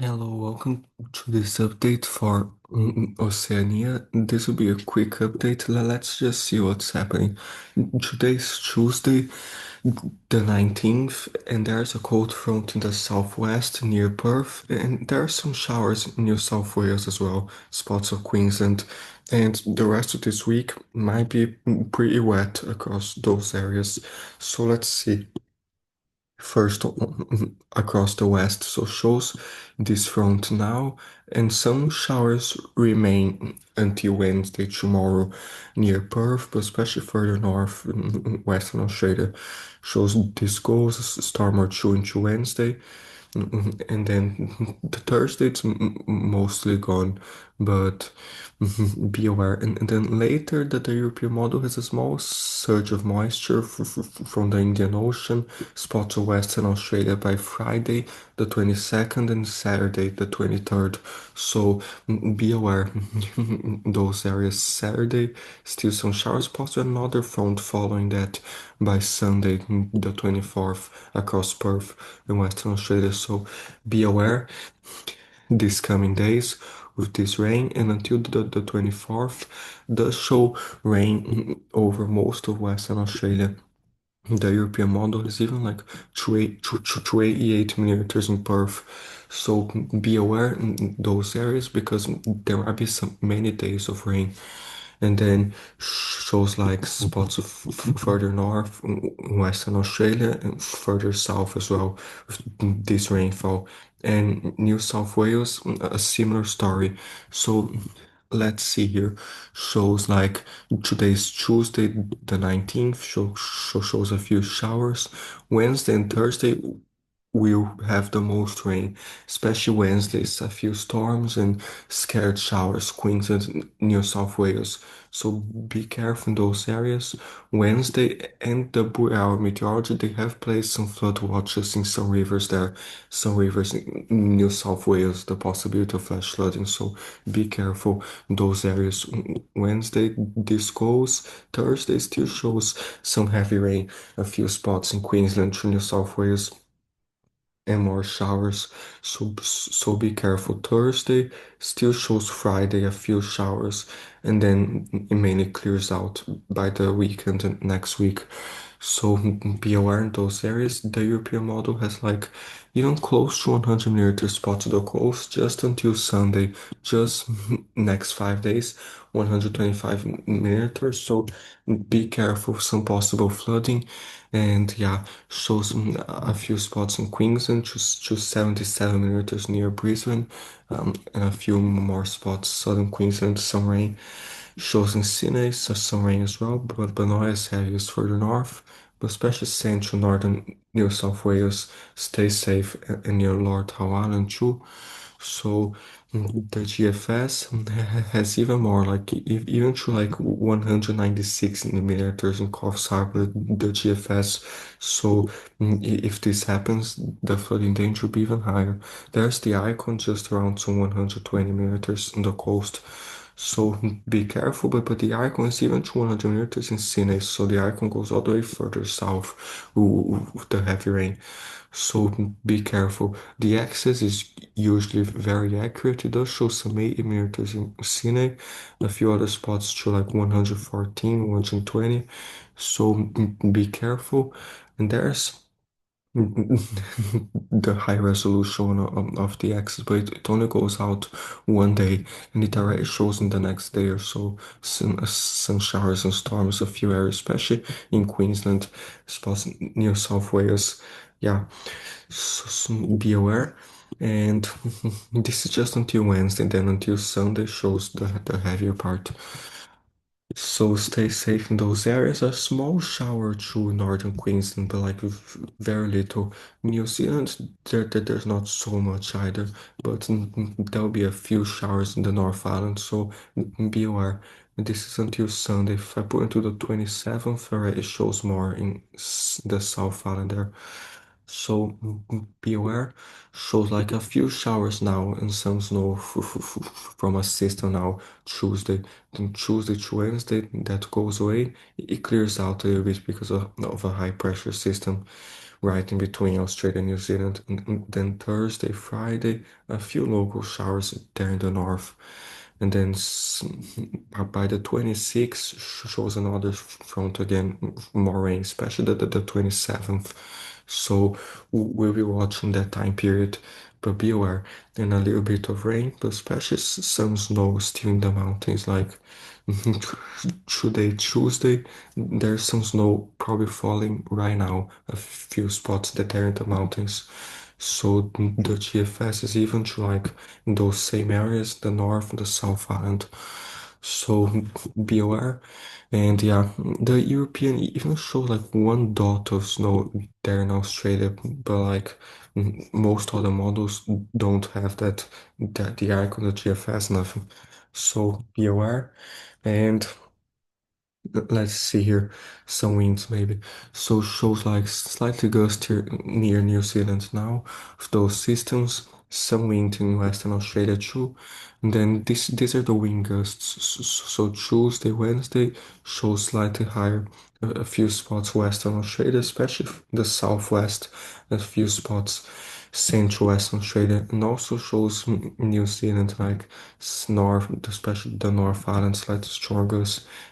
Hello, welcome to this update for Oceania. This will be a quick update. Let's just see what's happening. Today's Tuesday, the 19th, and there's a cold front in the southwest near Perth, and there are some showers in New South Wales as well, spots of Queensland, and the rest of this week might be pretty wet across those areas. So let's see. First across the west, so shows this front now, and some showers remain until Wednesday tomorrow near Perth, but especially further north in Western Australia. Shows this goes a storm or two into Wednesday, and then the Thursday it's mostly gone, but be aware. And then later that the European model has a small surge of moisture from the Indian Ocean, spots of Western Australia by Friday the 22nd and Saturday the 23rd. So be aware, those areas Saturday, still some showers, possibly another front following that by Sunday the 24th across Perth in Western Australia. So be aware these coming days with this rain, and until the 24th does show rain over most of Western Australia. The European model is even like 88 millimeters in Perth. So be aware in those areas because there might be some many days of rain. And then shows like spots of further north, Western Australia, and further south as well with this rainfall. And New South Wales, a similar story. So let's see here. Shows like today's Tuesday, the 19th, shows a few showers. Wednesday and Thursday will have the most rain, especially Wednesdays, a few storms and scattered showers, Queensland, New South Wales. So be careful in those areas. Wednesday and the Bureau of Meteorology, they have placed some flood watches in some rivers there, some rivers in New South Wales, the possibility of flash flooding. So be careful in those areas. Wednesday, this goes. Thursday still shows some heavy rain, a few spots in Queensland to New South Wales and more showers. So be careful. Thursday still shows Friday a few showers, and then it mainly clears out by the weekend and next week. So be aware in those areas. The European model has like even close to 100 millimeters spot to the coast just until Sunday, just next 5 days, 125 millimeters. So be careful, some possible flooding. And yeah, shows a few spots in Queensland, just 77 millimeters near Brisbane, and a few more spots, southern Queensland, some rain. Shows in Sydney, so some rain as well, but not as heavy as further north, but especially central northern New South Wales. Stay safe and near Lord Howe Island too. So the GFS has even more, like even to like 196 millimeters in Coffs Harbour, the GFS. So if this happens, the flooding danger will be even higher. There's the icon just around some 120 millimeters on the coast. So be careful, but the icon is even 200 millimeters in Sydney, so the icon goes all the way further south with the heavy rain. So be careful. The axis is usually very accurate. It does show some 80 millimeters in Sydney, a few other spots to like 114, 120. So be careful. And there's the high resolution of the axis, but it only goes out one day and it already shows in the next day or so some showers and storms, a few areas, especially in Queensland, spots near South Wales. Yeah, so be aware. And this is just until Wednesday, then until Sunday shows the heavier part. So stay safe in those areas. A small shower through northern Queensland, but like very little. New Zealand, there's not so much either, but there'll be a few showers in the North Island, so be aware. This is until Sunday. If I put into the 27th, already shows more in the South Island there. So be aware. Shows like a few showers now and some snow from a system now Tuesday. Then Tuesday to Wednesday that goes away. It clears out a little bit because of a high pressure system. right in between Australia and New Zealand. And then Thursday, Friday, a few local showers there in the north. And then by the 26th shows another front again, more rain, especially the 27th. So we'll be watching that time period. But be aware, and a little bit of rain, but especially some snow still in the mountains, like today, Tuesday, there's some snow probably falling right now, a few spots that are in the mountains. So the GFS is even to like those same areas, the North and the South Island. So be aware. And yeah, the European even show like one dot of snow there in Australia, but like most other models don't have that the icon, the GFS, nothing. So be aware. And let's see here, some winds maybe. So shows like slightly gustier near New Zealand now of those systems. Some wind in Western Australia too. And then these are the wind gusts. So Tuesday, Wednesday shows slightly higher. A few spots Western Australia, especially the southwest. A few spots Central Western Australia, and also shows New Zealand like north, especially the North Island, slightly stronger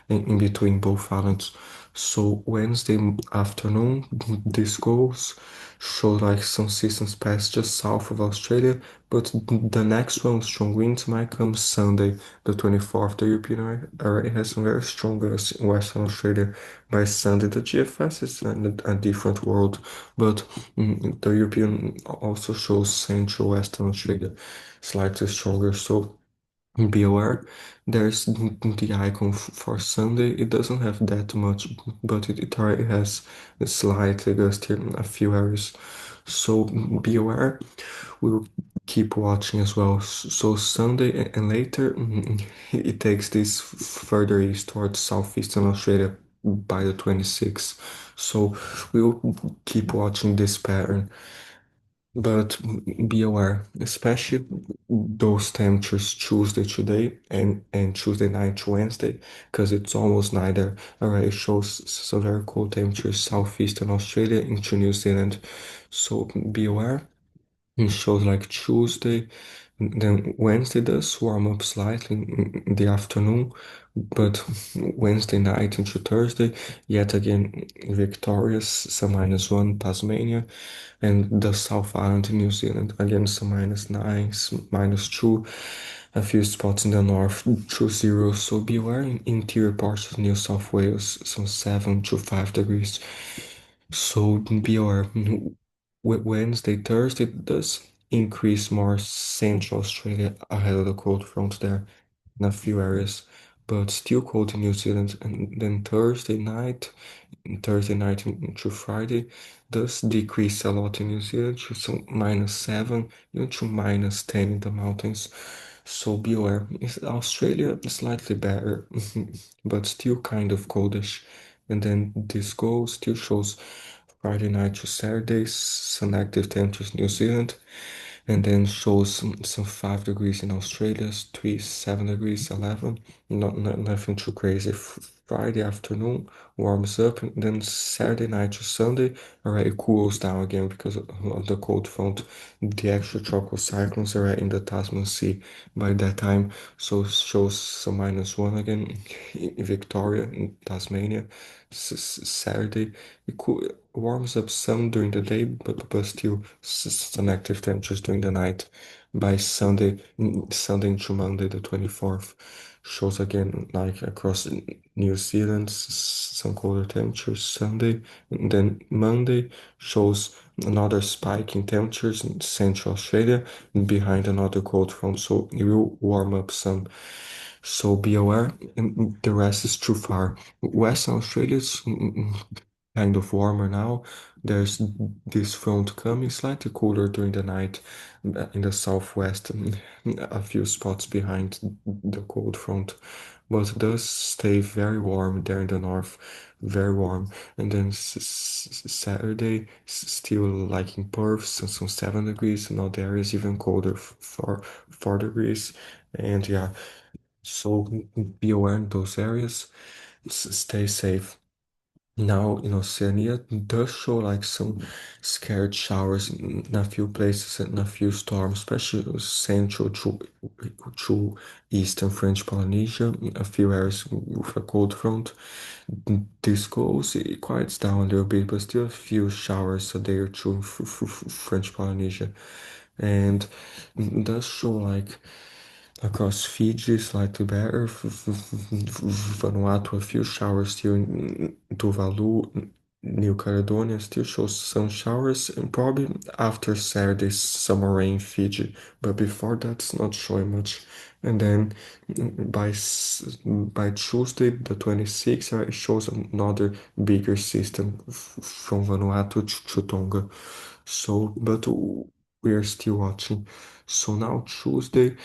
in between both islands. So Wednesday afternoon, this goes show like some systems pass just south of Australia, but the next one, strong winds, might come Sunday, the 24th. The European already has some very strong gusts in Western Australia. By Sunday, the GFS is a different world, but the European also shows Central Western Australia slightly stronger. So be aware, there's the icon for Sunday. It doesn't have that much, but it already has a slightly gusty in a few areas. So be aware. We'll keep watching as well. So Sunday and later, it takes this further east towards southeastern Australia by the 26th. So we'll keep watching this pattern. But be aware, especially those temperatures Tuesday today and Tuesday night to Wednesday, because it's almost neither. Already shows some very cold temperatures southeastern Australia into New Zealand. So be aware. It shows like Tuesday, then Wednesday does warm up slightly in the afternoon, but Wednesday night into Thursday, yet again Victorious, some -1, Tasmania, and the South Island in New Zealand, again some -9, -2, a few spots in the north, 2 0. So be aware in interior parts of New South Wales, some 7 to 5 degrees. So be aware. Wednesday, Thursday does increase more Central Australia ahead of the cold front there in a few areas, but still cold in New Zealand. And then Thursday night into Friday does decrease a lot in New Zealand to some -7, even to -10 in the mountains. So be aware. Australia is slightly better, but still kind of coldish. And then this goal still shows Friday night to Saturday, some active temperatures in New Zealand, and then shows some 5 degrees in Australia, 3, 7 degrees, 11. Nothing too crazy. Friday afternoon warms up, and then Saturday night to Sunday already cools down again because of the cold front. The extra tropical cyclones are in the Tasman Sea by that time, so it shows some -1 again in Victoria, in Tasmania. Saturday it warms up some during the day, but still some active temperatures during the night. By Sunday into Monday, the 24th, shows again like across New Zealand, some colder temperatures Sunday, and then Monday shows another spike in temperatures in Central Australia behind another cold front, so it will warm up some. So be aware, and the rest is too far. Western Australia is kind of warmer now. There's this front coming, slightly cooler during the night in the southwest, a few spots behind the cold front, but it does stay very warm there in the north, very warm. And then Saturday, still like in Perth, some 7 degrees, and other areas even colder, 4 degrees. And yeah, so be aware in those areas, stay safe. Now in Oceania does show like some scared showers in a few places and a few storms, especially central to eastern French Polynesia, a few areas with a cold front. This goes, it quiets down a little bit, but still a few showers a day or two in French Polynesia. And does show like across Fiji, slightly better. Vanuatu, a few showers still in Tuvalu. New Caledonia still shows some showers, and probably after Saturday, summer rain in Fiji. But before that's not showing much. And then by Tuesday, the 26th, it shows another bigger system from Vanuatu to Tonga. So, but we are still watching. So now Tuesday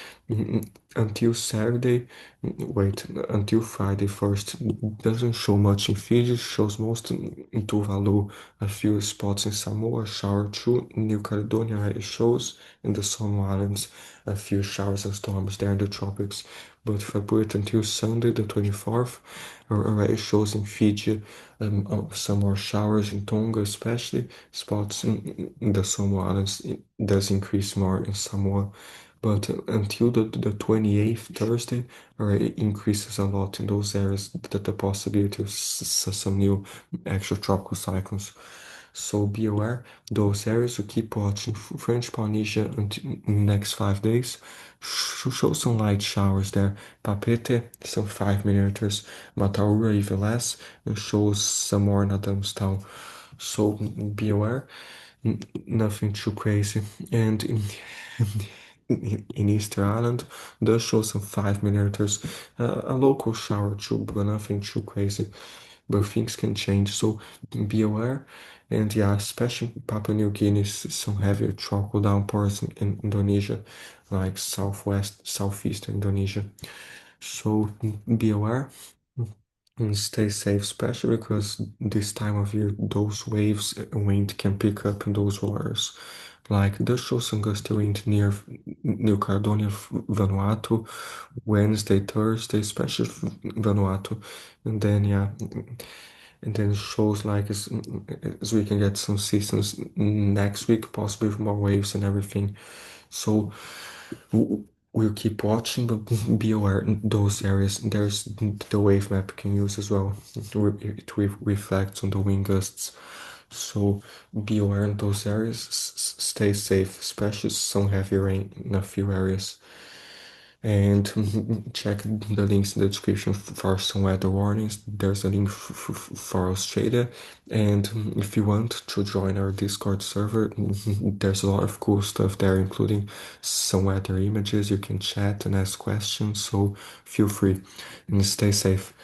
until Saturday, until Friday first, doesn't show much in Fiji, shows most in Tuvalu, a few spots in Samoa, shower too, New Caledonia it shows, in the Somo Islands, a few showers and storms there in the tropics. But if I put it until Sunday, the 24th, already shows in Fiji, some more showers in Tonga, especially spots in the Somo Islands. It does increase more in Samoa, but until the 28th Thursday, it increases a lot in those areas that the possibility of some new extratropical cyclones. So be aware, those areas to keep watching. French Polynesia until next 5 days. Show some light showers there. Papete, some 5 millimeters. Mataura even less, and shows some more in Adamstown. So be aware, nothing too crazy. And in Easter Island, does show some 5 millimeters. A local shower too, but nothing too crazy. But things can change, so be aware. And yeah, especially Papua New Guinea, some heavier tropical downpours in Indonesia, like southeastern Indonesia. So be aware and stay safe, especially because this time of year, those waves and wind can pick up in those waters. Like the show some gusty wind near New Caledonia, Vanuatu, Wednesday, Thursday, especially Vanuatu, and then yeah, and then shows like as we can get some seasons next week, possibly with more waves and everything. So we'll keep watching, but be aware in those areas. There's the wave map you can use as well. It reflects on the wind gusts. So be aware in those areas. Stay safe, especially some heavy rain in a few areas. And check the links in the description for some weather warnings. There's a link for Australia. And if you want to join our Discord server, there's a lot of cool stuff there, including some weather images. You can chat and ask questions. So feel free and stay safe.